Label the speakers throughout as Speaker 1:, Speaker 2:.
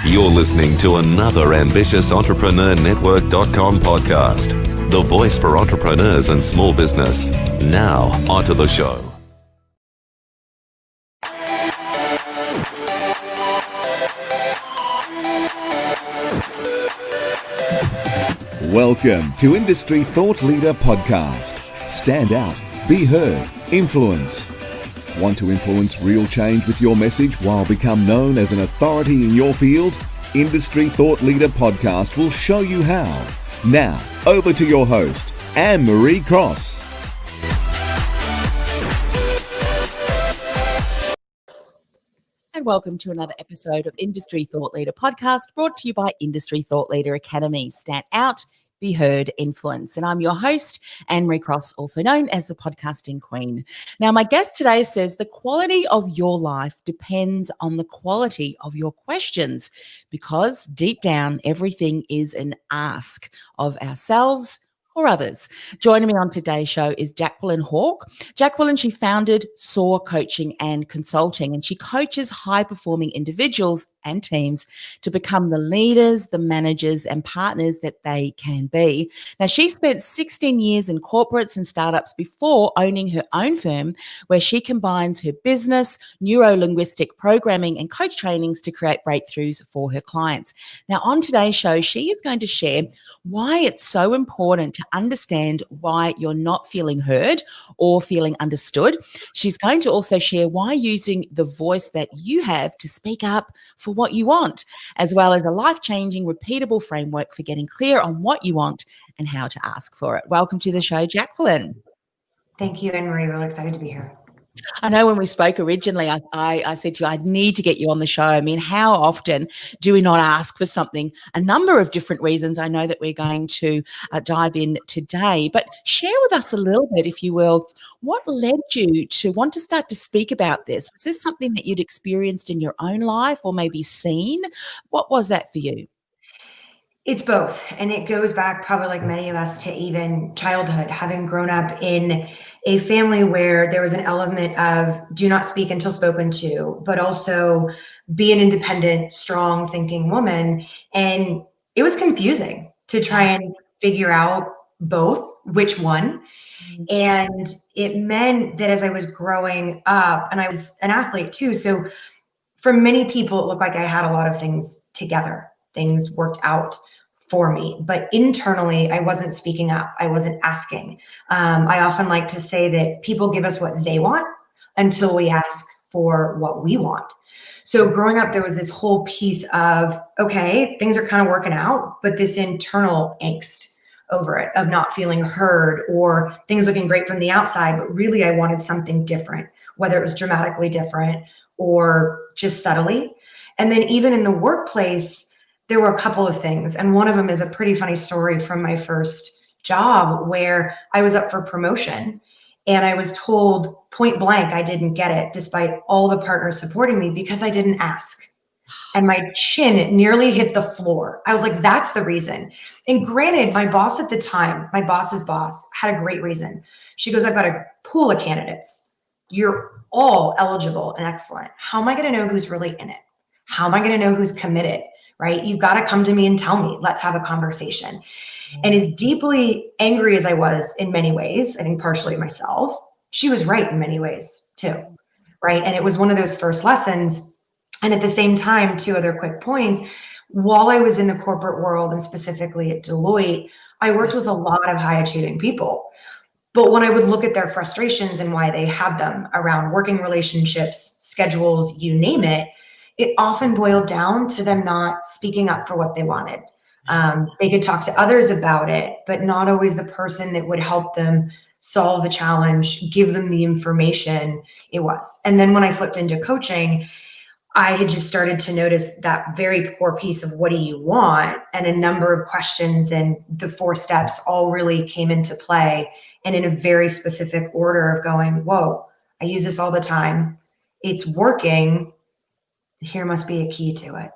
Speaker 1: You're listening to another ambitious entrepreneurnetwork.com podcast, the voice for entrepreneurs and small business. Now, onto the show.
Speaker 2: Welcome to Industry Thought Leader Podcast. Stand out, be heard, influence. Want to influence real change with your message while become known as an authority in your field? Industry Thought Leader Podcast will show you how. Now, over to your host, Anne-Marie Cross.
Speaker 3: And welcome to another episode of Industry Thought Leader Podcast, brought to you by Industry Thought Leader Academy. Stand out, be heard, influence. And I'm your host, Anne-Marie Cross, also known as the podcasting queen. Now, my guest today says the quality of your life depends on the quality of your questions, because deep down, everything is an ask of ourselves or others. Joining me on today's show is Jacqueline Hawk. Jacqueline, she founded Soar Coaching and Consulting, and she coaches high-performing individuals and teams to become the leaders, the managers, and partners that they can be. Now, she spent 16 years in corporates and startups before owning her own firm, where she combines her business, neurolinguistic-programming, and coach trainings to create breakthroughs for her clients. Now, on today's show, she is going to share why it's so important to understand why you're not feeling heard or feeling understood. She's going to also share why using the voice that you have to speak up for what you want, as well as a life-changing, repeatable framework for getting clear on what you want and how to ask for it. Welcome to the show, Jacqueline.
Speaker 4: Thank you, Anne-Marie. Really excited to be here.
Speaker 3: I know when we spoke originally, I said to you, I need to get you on the show. I mean, how often do we not ask for something? A number of different reasons. I know that we're going to dive in today, but share with us a little bit, if you will, what led you to want to start to speak about this? Was this something that you'd experienced in your own life or maybe seen? What was that for you?
Speaker 4: It's both. And it goes back probably like many of us to even childhood, having grown up in a family where there was an element of do not speak until spoken to, but also be an independent, strong thinking woman. And it was confusing to try and figure out both, which one. And it meant that as I was growing up, and I was an athlete too, so for many people, it looked like I had a lot of things together. Things worked out for me, but internally, I wasn't speaking up. I wasn't asking. I often like to say that people give us what they want until we ask for what we want. So growing up, there was this whole piece of, okay, things are kind of working out, but this internal angst over it of not feeling heard or things looking great from the outside, but really I wanted something different, whether it was dramatically different or just subtly. And then even in the workplace, there were a couple of things. And one of them is a pretty funny story from my first job where I was up for promotion and I was told point blank I didn't get it despite all the partners supporting me because I didn't ask. And my chin nearly hit the floor. I was like, that's the reason. And granted, my boss at the time, my boss's boss, had a great reason. She goes, I've got a pool of candidates. You're all eligible and excellent. How am I going to know who's really in it? How am I going to know who's committed? Right? You've got to come to me and tell me, let's have a conversation. And as deeply angry as I was in many ways, I think partially myself, she was right in many ways too. Right? And it was one of those first lessons. And at the same time, two other quick points, while I was in the corporate world and specifically at Deloitte, I worked with a lot of high achieving people. But when I would look at their frustrations and why they had them around working relationships, schedules, you name it, it often boiled down to them not speaking up for what they wanted. They could talk to others about it, but not always the person that would help them solve the challenge, give them the information it was. And then when I flipped into coaching, I had just started to notice that very core piece of what do you want? And a number of questions and the 4 steps all really came into play and in a very specific order of going, whoa, I use this all the time. It's working. Here must be a key to it.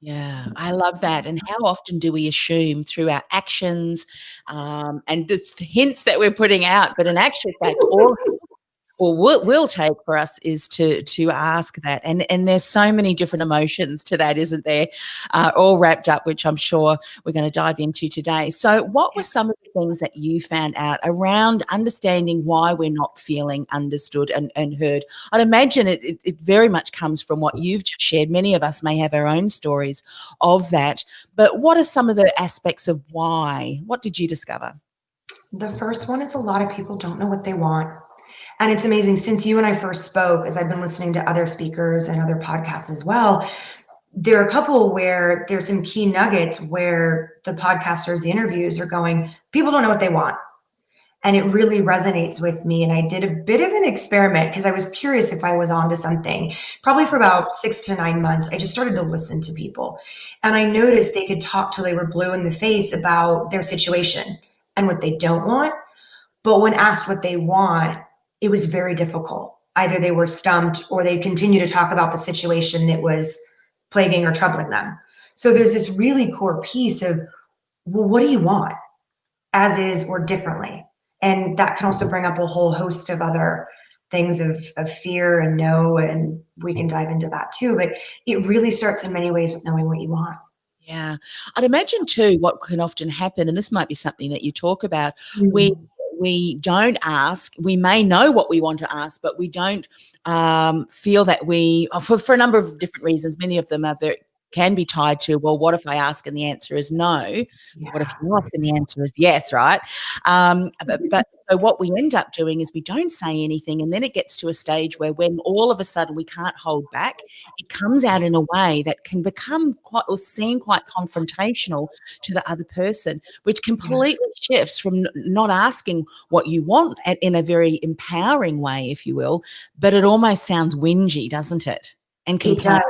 Speaker 3: Yeah, I love that. And how often do we assume through our actions and the hints that we're putting out, but in actual fact, all Well, will take for us is to ask that, and there's so many different emotions to that, isn't there? All wrapped up, which I'm sure we're going to dive into today. So, what were some of the things that you found out around understanding why we're not feeling understood and heard? I'd imagine it very much comes from what you've just shared. Many of us may have our own stories of that, but what are some of the aspects of why? What did you discover?
Speaker 4: The first one is a lot of people don't know what they want. And it's amazing, since you and I first spoke, as I've been listening to other speakers and other podcasts as well, there are a couple where there's some key nuggets where the podcasters, the interviews are going, people don't know what they want. And it really resonates with me. And I did a bit of an experiment because I was curious if I was onto something. Probably for about 6 to 9 months, I just started to listen to people. And I noticed they could talk till they were blue in the face about their situation and what they don't want. But when asked what they want, it was very difficult. Either they were stumped or they continue to talk about the situation that was plaguing or troubling them. So there's this really core piece of, well, what do you want? As is or differently. And that can also bring up a whole host of other things of fear and no, and we can dive into that too. But it really starts in many ways with knowing what you want.
Speaker 3: Yeah. I'd imagine too what can often happen, and this might be something that you talk about, we don't ask. We may know what we want to ask, but we don't feel that we, for a number of different reasons, many of them are can be tied to, well, what if I ask and the answer is no?
Speaker 4: Yeah.
Speaker 3: What if you ask and the answer is yes, right? But so what we end up doing is we don't say anything, and then it gets to a stage where when all of a sudden we can't hold back, it comes out in a way that can become quite or seem quite confrontational to the other person, which completely shifts from not asking what you want in a very empowering way, if you will, but it almost sounds whingy, doesn't it? And
Speaker 4: It does.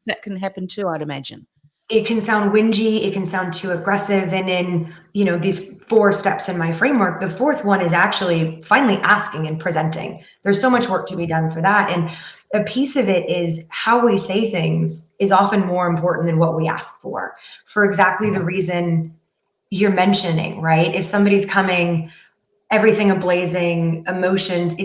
Speaker 3: that can happen too, I'd imagine.
Speaker 4: It can sound whingy, it can sound too aggressive. And in, these 4 steps in my framework, the fourth one is actually finally asking and presenting. There's so much work to be done for that. And a piece of it is how we say things is often more important than what we ask for exactly the reason you're mentioning, right? If somebody's coming, everything ablazing, emotions,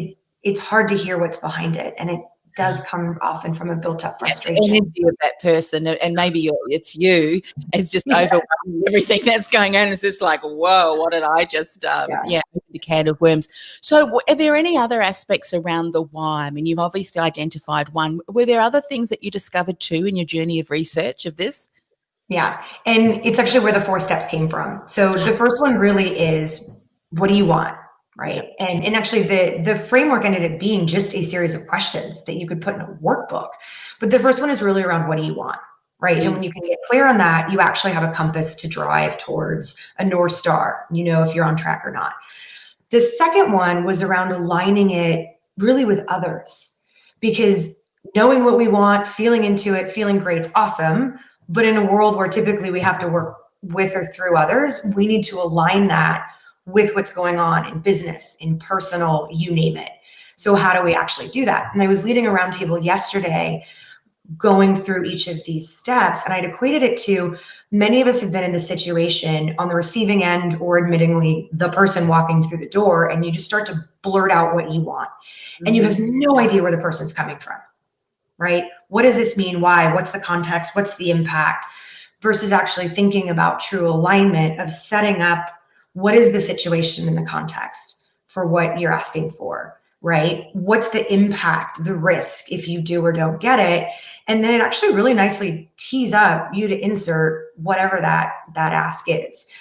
Speaker 4: it's hard to hear what's behind it. And it does come often from a built-up frustration.
Speaker 3: The energy of that person, and maybe it's you, it's just overwhelming everything that's going on. It's just like, whoa, what did I just, open a can of worms. So are there any other aspects around the why? I mean, you've obviously identified one. Were there other things that you discovered too in your journey of research of this?
Speaker 4: Yeah, and it's actually where the 4 steps came from. So the first one really is, what do you want? Right. And actually the framework ended up being just a series of questions that you could put in a workbook. But the first one is really around, what do you want? Right. And when you can get clear on that, you actually have a compass to drive towards a North Star, if you're on track or not. The second one was around aligning it really with others, because knowing what we want, feeling into it, feeling great's awesome. But in a world where typically we have to work with or through others, we need to align that with what's going on in business, in personal, you name it. So how do we actually do that? And I was leading a roundtable yesterday going through each of these steps, and I'd equated it to, many of us have been in this situation on the receiving end, or admittingly the person walking through the door, and you just start to blurt out what you want. And you have no idea where the person's coming from, right? What does this mean? Why? What's the context? What's the impact? Versus actually thinking about true alignment of setting up, what is the situation in the context for what you're asking for, right? What's the impact, the risk if you do or don't get it? And then it actually really nicely tees up you to insert whatever that ask is.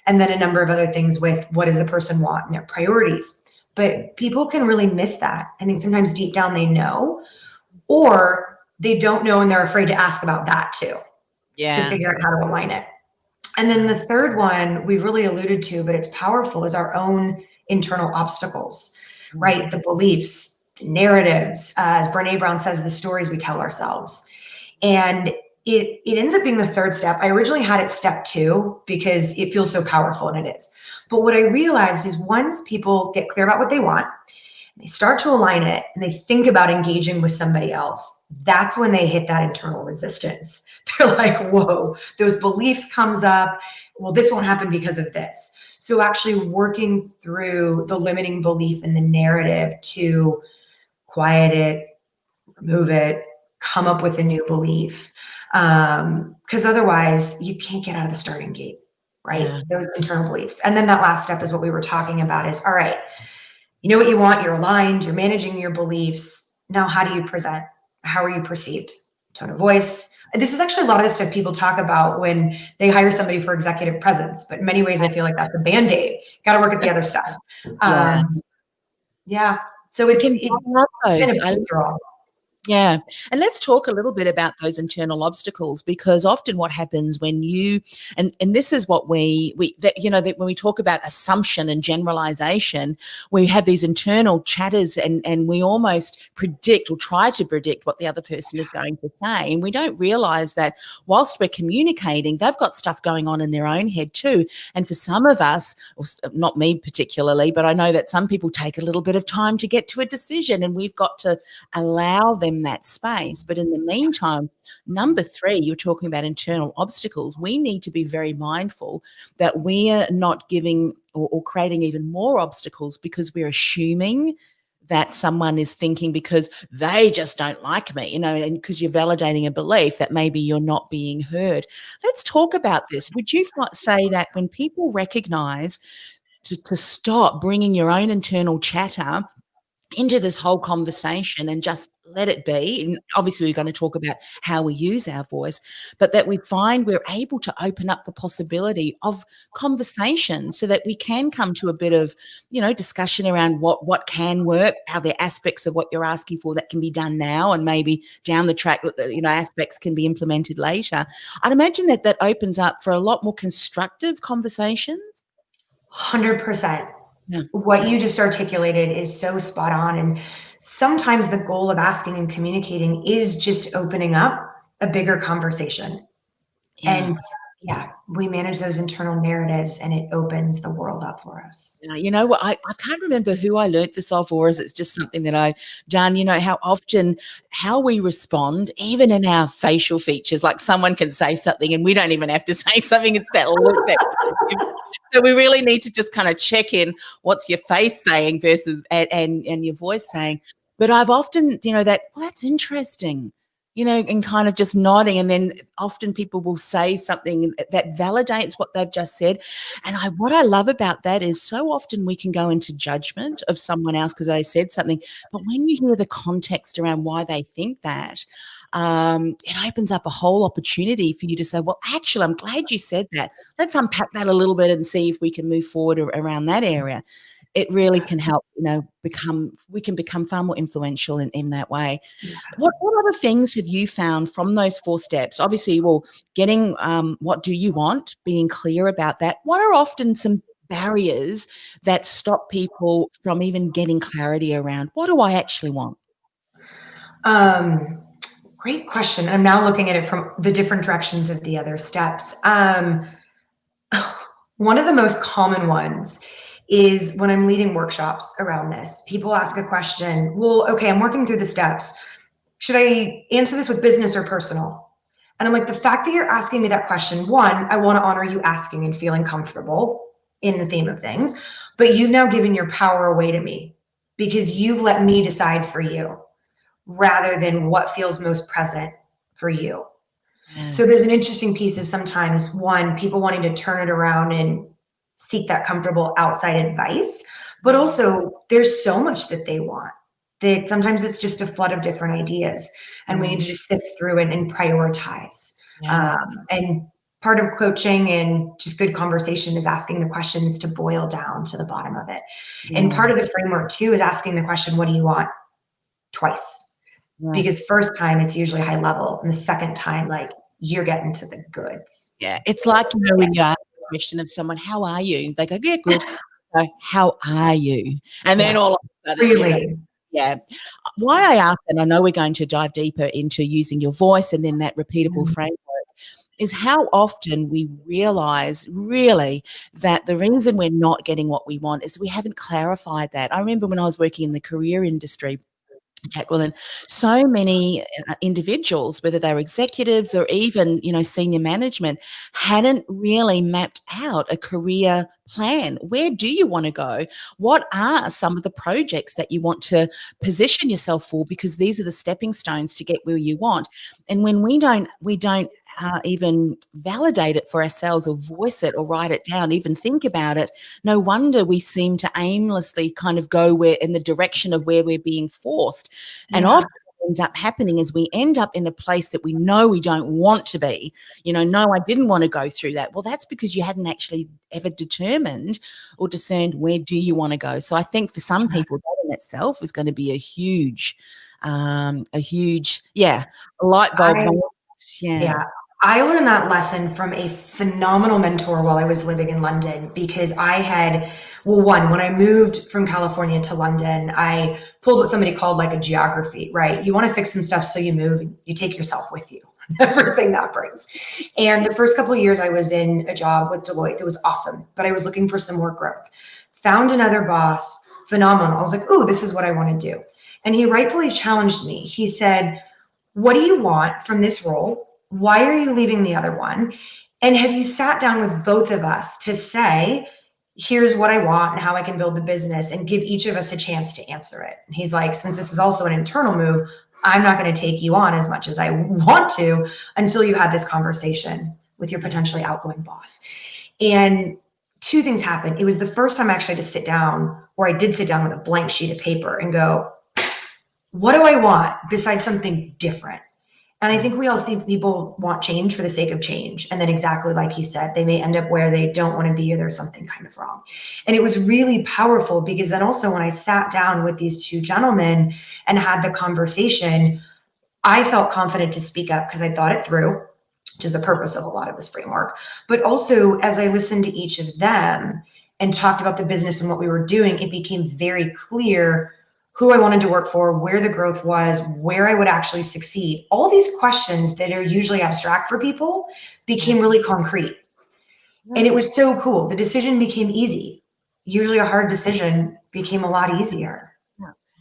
Speaker 4: And then a number of other things with, what does the person want and their priorities? But people can really miss that. I think sometimes deep down they know, or they don't know and they're afraid to ask about that too, to figure out how to align it. And then the third one we've really alluded to, but it's powerful, is our own internal obstacles, right? The beliefs, the narratives, as Brene Brown says, the stories we tell ourselves. And it ends up being the third step. I originally had it step 2 because it feels so powerful, and it is. But what I realized is, once people get clear about what they want, they start to align it, and they think about engaging with somebody else, that's when they hit that internal resistance. They're like, whoa, those beliefs comes up. Well, this won't happen because of this. So actually working through the limiting belief and the narrative to quiet it, remove it, come up with a new belief. Because otherwise you can't get out of the starting gate, right?
Speaker 3: Yeah.
Speaker 4: Those internal beliefs. And then that last step is what we were talking about is, all right, you know what you want, you're aligned, you're managing your beliefs. Now, how do you present? How are you perceived? Tone of voice. This is actually a lot of the stuff people talk about when they hire somebody for executive presence, but in many ways I feel like that's a Band-Aid. Got to work at the other stuff.
Speaker 3: Yeah.
Speaker 4: Yeah. So
Speaker 3: We
Speaker 4: it's
Speaker 3: can follow up
Speaker 4: kind
Speaker 3: those.
Speaker 4: of all.
Speaker 3: Yeah. And let's talk a little bit about those internal obstacles, because often what happens when you, and this is what that when we talk about assumption and generalization, we have these internal chatters and we almost predict or try to predict what the other person is going to say. And we don't realize that whilst we're communicating, they've got stuff going on in their own head too. And for some of us, or not me particularly, but I know that some people take a little bit of time to get to a decision, and we've got to allow them that space. But in the meantime, number 3, you're talking about internal obstacles. We need to be very mindful that we're not giving or creating even more obstacles because we're assuming that someone is thinking because they just don't like me, and because you're validating a belief that maybe you're not being heard. Let's talk about this. Would you say that when people recognize to stop bringing your own internal chatter into this whole conversation and just let it be. And obviously we're going to talk about how we use our voice, but that we find we're able to open up the possibility of conversation so that we can come to a bit of, discussion around what can work, how there are aspects of what you're asking for that can be done now, and maybe down the track, aspects can be implemented later. I'd imagine that opens up for a lot more constructive conversations.
Speaker 4: 100%.
Speaker 3: Yeah.
Speaker 4: What you just articulated is so spot on. And sometimes the goal of asking and communicating is just opening up a bigger conversation.
Speaker 3: Yeah.
Speaker 4: And we manage those internal narratives and it opens the world up for us.
Speaker 3: You know what? I can't remember who I learnt this off, or is it just something that I've done? How we respond, even in our facial features, like someone can say something and we don't even have to say something. It's that look that. So we really need to just kind of check in what's your face saying versus and your voice saying. But I've often, that's interesting, and kind of just nodding. And then often people will say something that validates what they've just said. And what I love about that is so often we can go into judgment of someone else because they said something. But when you hear the context around why they think that, it opens up a whole opportunity for you to say, well, actually, I'm glad you said that. Let's unpack that a little bit and see if we can move forward around that area. It really can help, we can become far more influential in that way. Yeah. What other things have you found from those 4 steps? Obviously, getting what do you want, being clear about that. What are often some barriers that stop people from even getting clarity around what do I actually want?
Speaker 4: Great question. I'm now looking at it from the different directions of the other steps. One of the most common ones is when I'm leading workshops around this. People ask a question, well, okay, I'm working through the steps. Should I answer this with business or personal? And I'm like, the fact that you're asking me that question, 1, I want to honor you asking and feeling comfortable in the theme of things, but you've now given your power away to me because you've let me decide for you rather than what feels most present for you. Yeah. So there's an interesting piece of sometimes, 1, people wanting to turn it around and seek that comfortable outside advice, but also there's so much that they want that sometimes it's just a flood of different ideas and we need to just sift through it and prioritize. Yeah. And part of coaching and just good conversation is asking the questions to boil down to the bottom of it. Yeah. And part of the framework too is asking the question, what do you want? Twice. Yes. Because first time it's usually high level and the second time, like, you're getting to the goods.
Speaker 3: Yeah. It's like, when you ask the question of someone, how are you? They go, yeah, good. So, how are you? And then all of a sudden,
Speaker 4: really?
Speaker 3: Yeah. Why I ask, and I know we're going to dive deeper into using your voice and then that repeatable framework, is how often we realize really that the reason we're not getting what we want is we haven't clarified that. I remember when I was working in the career industry, Jacqueline, so many individuals, whether they're executives or even, senior management, hadn't really mapped out a career plan. Where do you want to go? What are some of the projects that you want to position yourself for? Because these are the stepping stones to get where you want. And when we don't even validate it for ourselves or voice it or write it down, even think about it, no wonder we seem to aimlessly kind of go in the direction of where we're being forced. And often what ends up happening is we end up in a place that we know we don't want to be. No, I didn't want to go through that. Well, that's because you hadn't actually ever determined or discerned where do you want to go. So I think for some people that in itself is going to be a huge light bulb moment.
Speaker 4: Yeah. I learned that lesson from a phenomenal mentor while I was living in London, because I had, when I moved from California to London, I pulled what somebody called like a geography, right? You want to fix some stuff, so you move and you take yourself with you, everything that brings. And the first couple of years I was in a job with Deloitte, it was awesome, but I was looking for some more growth. Found another boss, phenomenal. I was like, oh, this is what I want to do. And he rightfully challenged me. He said, what do you want from this role? Why are you leaving the other one? And have you sat down with both of us to say, here's what I want and how I can build the business, and give each of us a chance to answer it? And he's like, since this is also an internal move, I'm not going to take you on as much as I want to until you had this conversation with your potentially outgoing boss. And two things happened. It was the first time I actually had to sit down, or I did sit down with a blank sheet of paper and go, what do I want besides something different? And I think we all see people want change for the sake of change. And then exactly like you said, they may end up where they don't want to be, or there's something kind of wrong. And it was really powerful, because then also when I sat down with these two gentlemen and had the conversation, I felt confident to speak up because I thought it through, which is the purpose of a lot of this framework. But also, as I listened to each of them and talked about the business and what we were doing, it became very clear who I wanted to work for, where the growth was, where I would actually succeed. All these questions that are usually abstract for people became really concrete. And it was so cool. The decision became easy. Usually a hard decision became a lot easier.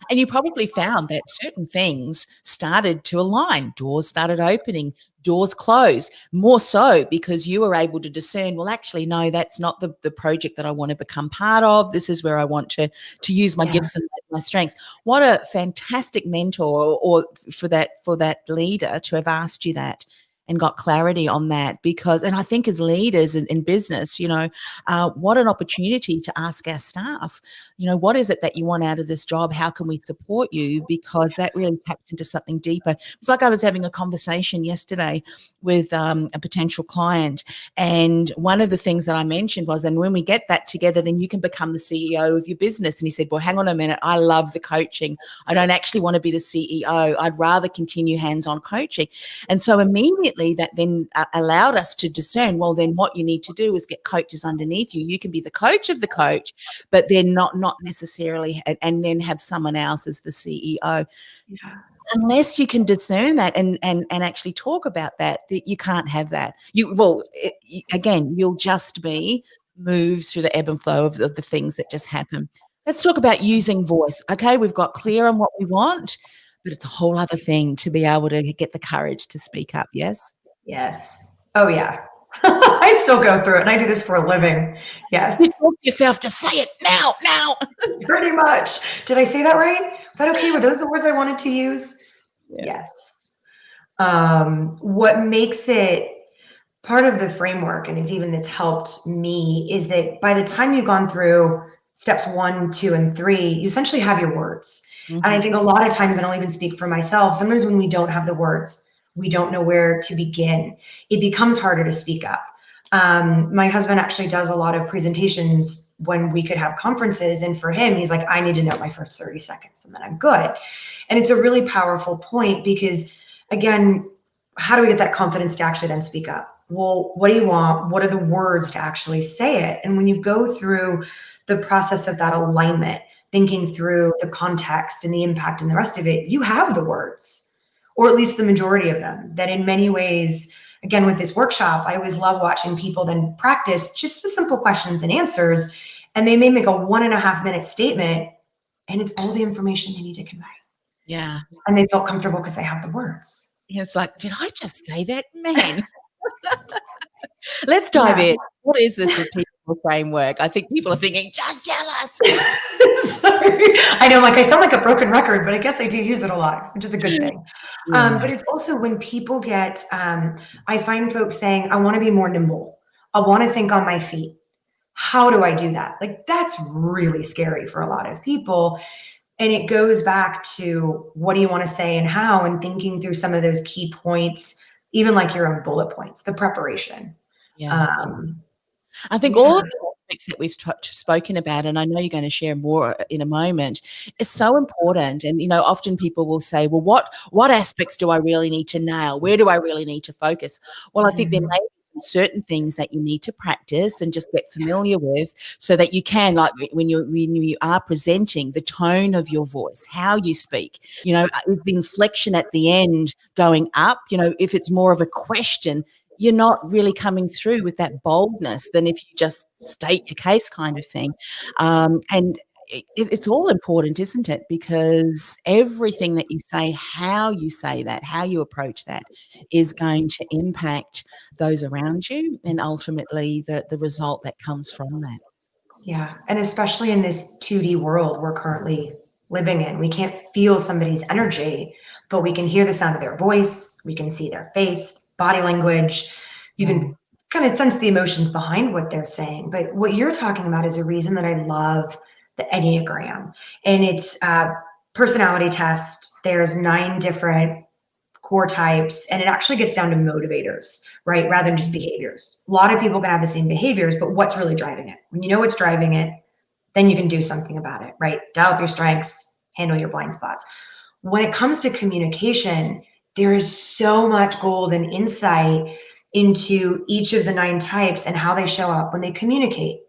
Speaker 3: And you probably found that certain things started to align. Doors started opening, doors closed, more so because you were able to discern, well, actually, no, that's not the project that I want to become part of. This is where I want to use my gifts and my strengths. What a fantastic mentor or for that leader to have asked you that and got clarity on that, and I think as leaders in business, what an opportunity to ask our staff, what is it that you want out of this job? How can we support you? Because that really taps into something deeper. It's like I was having a conversation yesterday with a potential client, and one of the things that I mentioned was, and when we get that together, then you can become the CEO of your business. And he said, well, hang on a minute, I love the coaching. I don't actually want to be the CEO. I'd rather continue hands-on coaching. And so immediately that then allowed us to discern, well, then what you need to do is get coaches underneath you. You can be the coach of the coach, but then not necessarily, and then have someone else as the CEO. Yeah. Unless you can discern that and actually talk about that you can't have that. Again, you'll just be moved through the ebb and flow of the things that just happen. Let's talk about using voice. Okay, we've got clear on what we want, but it's a whole other thing to be able to get the courage to speak up. Yes?
Speaker 4: Yes. Oh, yeah. I still go through it, and I do this for a living. Yes.
Speaker 3: You talk to yourself, just say it now.
Speaker 4: Pretty much. Did I say that right? Was that okay? Were those the words I wanted to use? Yeah. Yes. What makes it part of the framework, and it's helped me, is that by the time you've gone through steps 1, 2, and 3, you essentially have your words. Mm-hmm. And I think a lot of times, and I'll even speak for myself, sometimes when we don't have the words, we don't know where to begin. It becomes harder to speak up. My husband actually does a lot of presentations when we could have conferences. And for him, he's like, I need to know my first 30 seconds and then I'm good. And it's a really powerful point because, again, how do we get that confidence to actually then speak up? Well, what do you want? What are the words to actually say it? And when you go through the process of that alignment, thinking through the context and the impact and the rest of it, you have the words. Or at least the majority of them, that in many ways, again, with this workshop, I always love watching people then practice just the simple questions and answers, and they may make a 1.5 minute statement, and it's all the information they need to convey.
Speaker 3: Yeah.
Speaker 4: And they felt comfortable because they have the words.
Speaker 3: Yeah, it's like, did I just say that? Man. Let's dive in. What is this repeatable framework? I think people are thinking, just tell us.
Speaker 4: Sorry. I know, like I sound like a broken record, but I guess I do use it a lot, which is a good thing.
Speaker 3: Yeah.
Speaker 4: But it's also when people get, I find folks saying, I want to be more nimble. I want to think on my feet. How do I do that? Like, that's really scary for a lot of people. And it goes back to what do you want to say and how, and thinking through some of those key points, even like your own bullet points, the preparation.
Speaker 3: Yeah. I think all of the aspects that we've spoken about, and I know you're going to share more in a moment, is so important. And, you know, often people will say, well, what aspects do I really need to nail? Where do I really need to focus? Well, I think there may be certain things that you need to practice and just get familiar with so that you can, like when you are presenting, the tone of your voice, how you speak, you know, is the inflection at the end going up? You know, if it's more of a question, you're not really coming through with that boldness than if you just state your case kind of thing. And it's all important, isn't it? Because everything that you say, how you say that, how you approach that is going to impact those around you and ultimately the result that comes from that.
Speaker 4: Yeah. And especially in this 2D world we're currently living in, we can't feel somebody's energy, but we can hear the sound of their voice. We can see their face, body language. You can kind of sense the emotions behind what they're saying. But what you're talking about is a reason that I love the Enneagram. And it's a personality test. There's 9 different core types, and it actually gets down to motivators, right? Rather than just behaviors. A lot of people can have the same behaviors, but what's really driving it? When you know what's driving it, then you can do something about it, right? Dial up your strengths, handle your blind spots. When it comes to communication, there is so much gold and insight into each of the 9 types and how they show up when they communicate.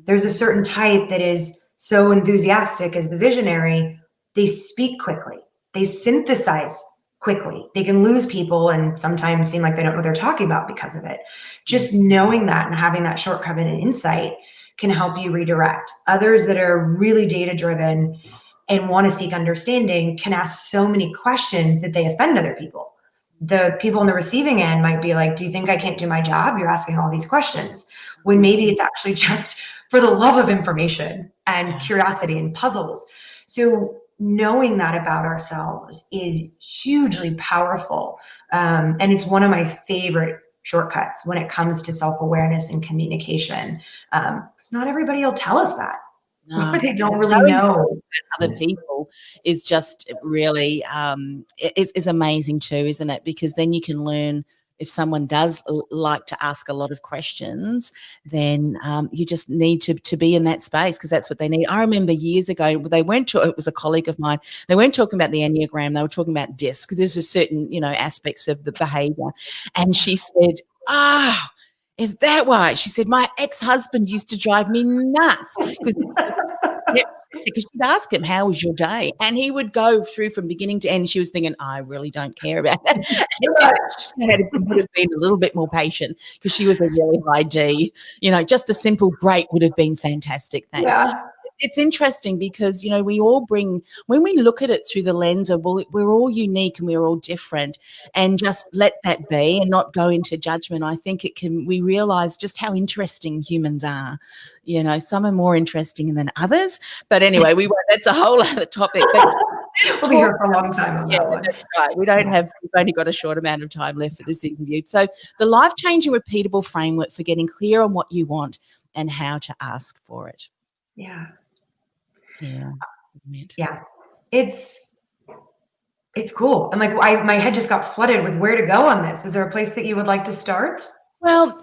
Speaker 4: There's a certain type that is so enthusiastic as the visionary. They speak quickly. They synthesize quickly. They can lose people and sometimes seem like they don't know what they're talking about because of it. Just knowing that and having that shortcut and insight can help you redirect. Others that are really data driven and want to seek understanding can ask so many questions that they offend other people. The people on the receiving end might be like, do you think I can't do my job? You're asking all these questions, when maybe it's actually just for the love of information and curiosity and puzzles. So knowing that about ourselves is hugely powerful. And it's one of my favorite shortcuts when it comes to self-awareness and communication. Because not everybody will tell us that. No. They don't really know.
Speaker 3: Other people is just really is amazing too, isn't it? Because then you can learn. If someone does like to ask a lot of questions, then you just need to be in that space because that's what they need. I remember years ago, it was a colleague of mine, they weren't talking about the Enneagram, they were talking about DISC. There's a certain, aspects of the behavior. And she said, is that why? She said, my ex-husband used to drive me nuts because she'd ask him, how was your day? And he would go through from beginning to end. She was thinking, I really don't care about that. She would have been a little bit more patient because she was a really high D. Just a simple great would have been fantastic. Thanks. Yeah. It's interesting because, we all bring, when we look at it through the lens of, well, we're all unique and we're all different, and just let that be and not go into judgment. I think we realize just how interesting humans are. Some are more interesting than others. But anyway, that's a whole other topic. But
Speaker 4: we'll be here for a long time on that one.
Speaker 3: That's right. We've only got a short amount of time left for this interview. So the life-changing repeatable framework for getting clear on what you want and how to ask for it.
Speaker 4: Yeah.
Speaker 3: Yeah.
Speaker 4: It's cool. And my head just got flooded with where to go on this. Is there a place that you would like to start?
Speaker 3: Well,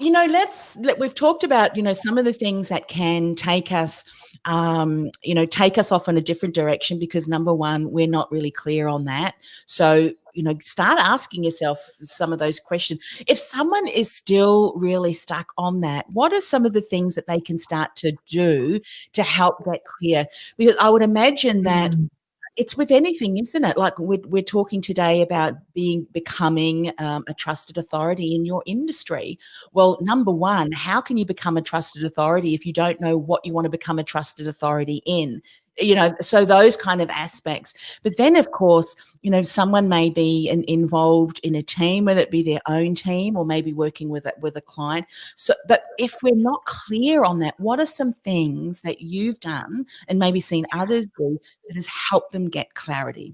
Speaker 3: we've talked about, some of the things that can take us off in a different direction because number one, we're not really clear on that. So, start asking yourself some of those questions. If someone is still really stuck on that, what are some of the things that they can start to do to help get clear? Because I would imagine that it's with anything, isn't it? Like we're talking today about becoming a trusted authority in your industry? Well, number one, how can you become a trusted authority if you don't know what you want to become a trusted authority in? So those kind of aspects. But then, of course, someone may be involved in a team, whether it be their own team or maybe working with a client. So, but if we're not clear on that, what are some things that you've done and maybe seen others do that has helped them get clarity?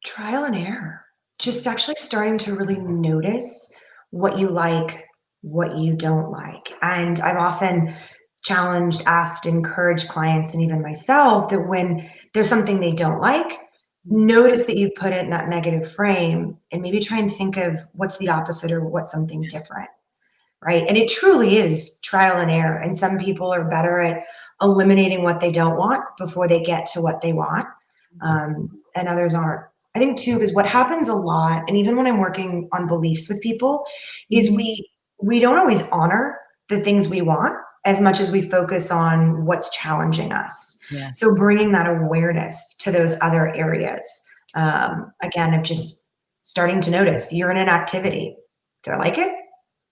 Speaker 4: Trial and error. Just actually starting to really notice what you like, what you don't like. And I've often challenged, asked, encouraged clients and even myself that when there's something they don't like, notice that you put it in that negative frame and maybe try and think of what's the opposite or what's something different, right? And it truly is trial and error. And some people are better at eliminating what they don't want before they get to what they want, and others aren't. I think too, because what happens a lot, and even when I'm working on beliefs with people, is we don't always honor the things we want as much as we focus on what's challenging us.
Speaker 3: Yeah.
Speaker 4: So bringing that awareness to those other areas, again, of just starting to notice you're in an activity. Do I like it?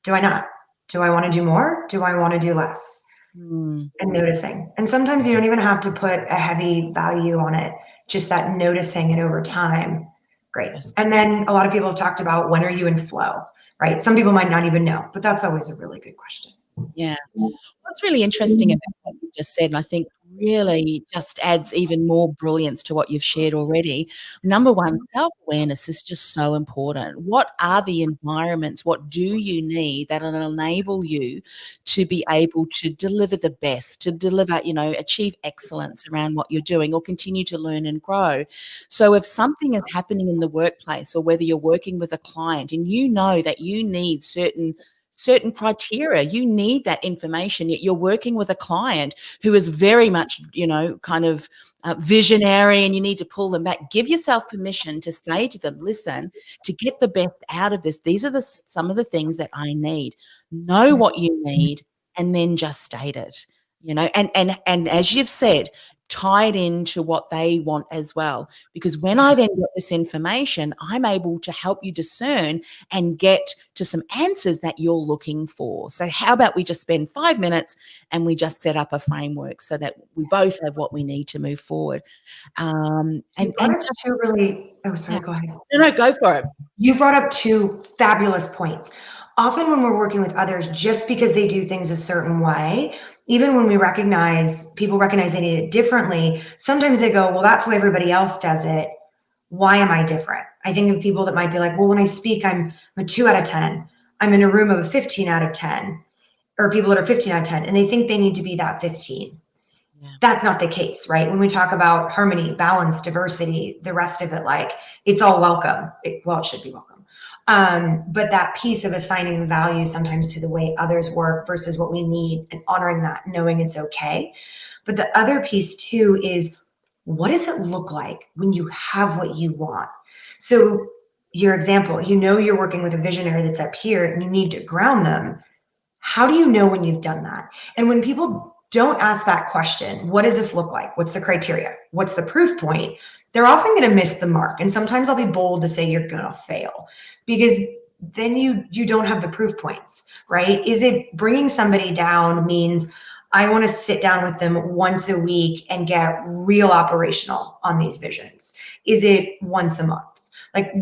Speaker 4: Do I not? Do I want to do more? Do I want to do less? And noticing. And sometimes you don't even have to put a heavy value on it, just that noticing it over time. Great.
Speaker 3: Yes.
Speaker 4: And then a lot of people have talked about, when are you in flow, right? Some people might not even know, but that's always a really good question.
Speaker 3: Yeah. What's really interesting about what you just said, and I think really just adds even more brilliance to what you've shared already. Number one, self-awareness is just so important. What are the environments? What do you need that will enable you to be able to deliver the best, to deliver, achieve excellence around what you're doing or continue to learn and grow? So if something is happening in the workplace or whether you're working with a client and you know that you need certain criteria, you need that information, yet you're working with a client who is very much, visionary, and you need to pull them back. Give yourself permission to say to them, listen, to get the best out of this, these are some of the things that I need. Know what you need and then just state it, and as you've said, tie it into what they want as well. Because when I then get this information, I'm able to help you discern and get to some answers that you're looking for. So how about we just spend 5 minutes and we just set up a framework so that we both have what we need to move forward.
Speaker 4: Go ahead.
Speaker 3: No, go for it.
Speaker 4: You brought up two fabulous points. Often when we're working with others, just because they do things a certain way, even when people recognize they need it differently, sometimes they go, well, that's why everybody else does it. Why am I different? I think of people that might be like, well, when I speak, I'm a 2 out of 10. I'm in a room of a 15 out of 10, or people that are 15 out of 10, and they think they need to be that 15. Yeah. That's not the case, right? When we talk about harmony, balance, diversity, the rest of it, it's all welcome. It should be welcome. But that piece of assigning value sometimes to the way others work versus what we need and honoring that, knowing it's okay. But the other piece too is, what does it look like when you have what you want? So your example, you're working with a visionary that's up here and you need to ground them. How do you know when you've done that? And when people don't ask that question, what does this look like? What's the criteria? What's the proof point? They're often going to miss the mark. And sometimes I'll be bold to say you're going to fail, because then you don't have the proof points, right? Is it bringing somebody down means I want to sit down with them once a week and get real operational on these visions? Is it once a month?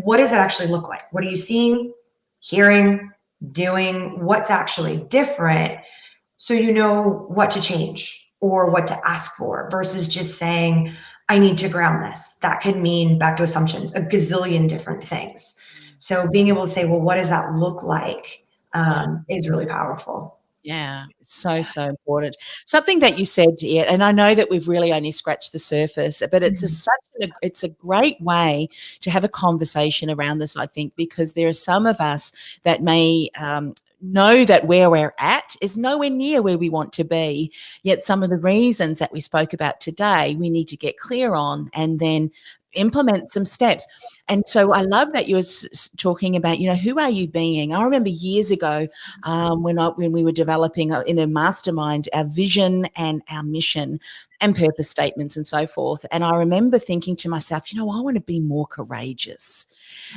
Speaker 4: What does it actually look like? What are you seeing, hearing, doing? What's actually different? So you know what to change or what to ask for, versus just saying, I need to ground this. That could mean, back to assumptions, a gazillion different things. So being able to say, well, what does that look like, is really powerful.
Speaker 3: Yeah, so important. Something that you said, and I know that we've really only scratched the surface, but it's it's a great way to have a conversation around this, I think, because there are some of us that may know that where we're at is nowhere near where we want to be. Yet some of the reasons that we spoke about today, we need to get clear on and then implement some steps. And so I love that you're talking about, who are you being? I remember years ago when we were developing in a mastermind our vision and our mission and purpose statements and so forth. And I remember thinking to myself, I want to be more courageous.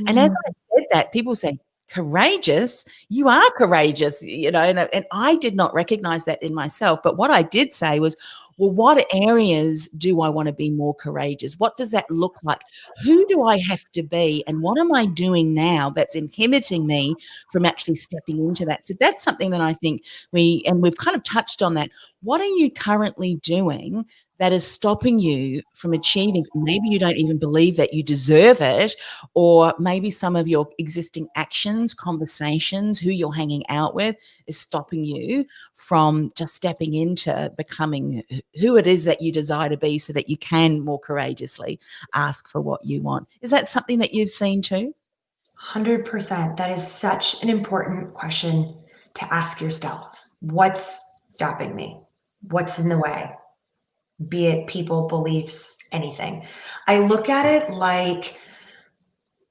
Speaker 3: And as I said that, people said, courageous? You are courageous, and I did not recognize that in myself. But what I did say was, well, what areas do I want to be more courageous? What does that look like? Who do I have to be? And what am I doing now that's inhibiting me from actually stepping into that? So that's something that I think we've kind of touched on that. What are you currently doing that is stopping you from achieving? Maybe you don't even believe that you deserve it, or maybe some of your existing actions, conversations, who you're hanging out with is stopping you from just stepping into becoming who it is that you desire to be, so that you can more courageously ask for what you want. Is that something that you've seen too?
Speaker 4: 100%. That is such an important question to ask yourself. What's stopping me? What's in the way? Be it people, beliefs, anything. I look at it like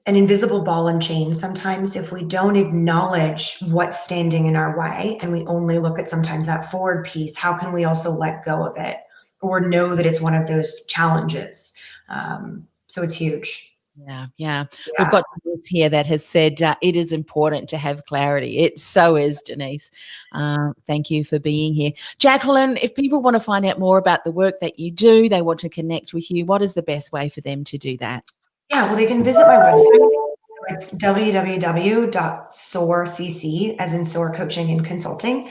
Speaker 4: an invisible ball and chain. Sometimes if we don't acknowledge what's standing in our way and we only look at sometimes that forward piece, how can we also let go of it or know that it's one of those challenges? So it's huge.
Speaker 3: Yeah. We've got Denise here that has said it is important to have clarity. It so is, Denise. Thank you for being here. Jacqueline, if people want to find out more about the work that you do, they want to connect with you, what is the best way for them to do that?
Speaker 4: Yeah, well, they can visit my website. So it's www.soarcc, as in Soar Coaching and Consulting.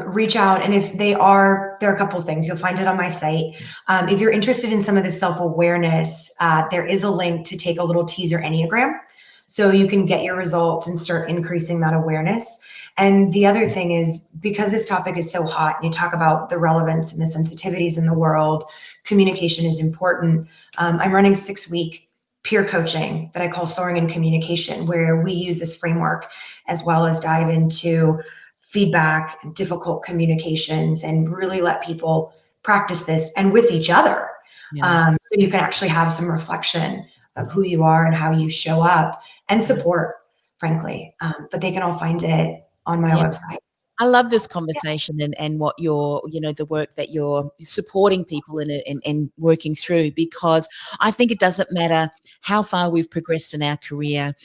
Speaker 4: Reach out, and if there are a couple of things. You'll find it on my site. If you're interested in some of the self-awareness, there is a link to take a little teaser Enneagram, so you can get your results and start increasing that awareness. And the other thing is, because this topic is so hot, and you talk about the relevance and the sensitivities in the world, communication is important. I'm running 6-week peer coaching that I call Soaring in Communication, where we use this framework as well as dive into feedback, difficult communications, and really let people practice this and with each other. So you can actually have some reflection of who you are and how you show up, and support, frankly. But they can all find it on my website.
Speaker 3: I love this conversation and what you're, the work that you're supporting people in working through, because I think it doesn't matter how far we've progressed in our career,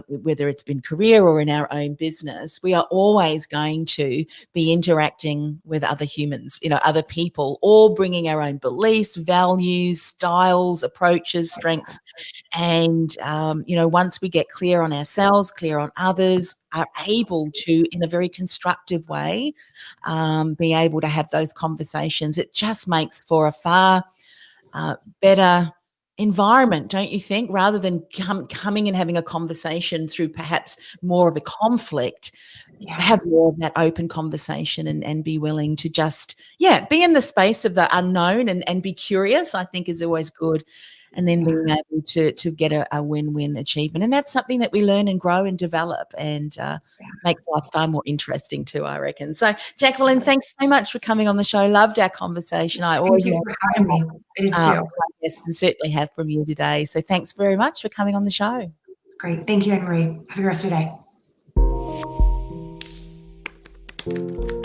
Speaker 3: whether it's been career or in our own business, we are always going to be interacting with other humans, other people, all bringing our own beliefs, values, styles, approaches, strengths. And, once we get clear on ourselves, clear on others, are able to, in a very constructive way, be able to have those conversations, it just makes for a far better environment, don't you think? Rather than coming and having a conversation through perhaps more of a conflict, have more of that open conversation and be willing to just, be in the space of the unknown and be curious, I think is always good. And then being able to get a win-win achievement. And that's something that we learn and grow and develop, and makes life far more interesting too, I reckon. So, Jacqueline, thanks so much for coming on the show. Loved our conversation. I always
Speaker 4: Thank you for having me. I did too.
Speaker 3: Yes, and certainly have from you today. So thanks very much for coming on the show.
Speaker 4: Great. Thank you, Anne-Marie. Have a good rest of your day.